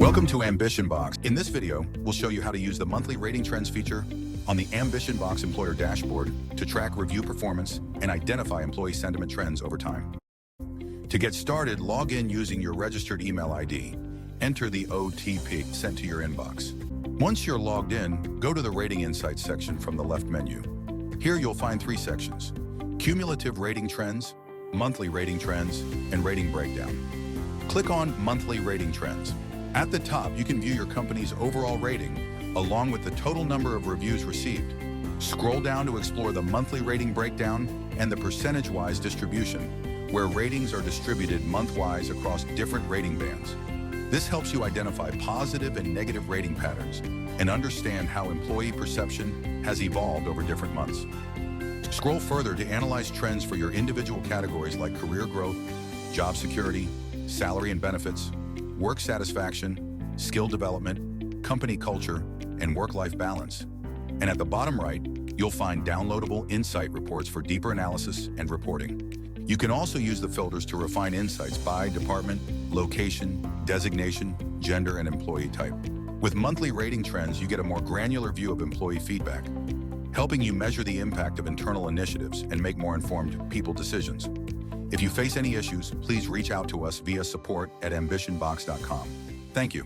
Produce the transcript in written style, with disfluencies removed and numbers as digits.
Welcome to AmbitionBox. In this video, we'll show you how to use the monthly rating trends feature on the AmbitionBox Employer Dashboard to track review performance and identify employee sentiment trends over time. To get started, log in using your registered email ID. Enter the OTP sent to your inbox. Once you're logged in, go to the Rating Insights section from the left menu. Here you'll find three sections: Cumulative Rating Trends, Monthly Rating Trends, and Rating Breakdown. Click on Monthly Rating Trends. At the top, you can view your company's overall rating, along with the total number of reviews received. Scroll down to explore the monthly rating breakdown and the percentage-wise distribution, where ratings are distributed month-wise across different rating bands. This helps you identify positive and negative rating patterns and understand how employee perception has evolved over different months. Scroll further to analyze trends for your individual categories like career growth, job security, salary and benefits, work satisfaction, skill development, company culture, and work-life balance. And at the bottom right, you'll find downloadable insight reports for deeper analysis and reporting. You can also use the filters to refine insights by department, location, designation, gender, and employee type. With monthly rating trends, you get a more granular view of employee feedback, helping you measure the impact of internal initiatives and make more informed people decisions. If you face any issues, please reach out to us via support@ambitionbox.com. Thank you.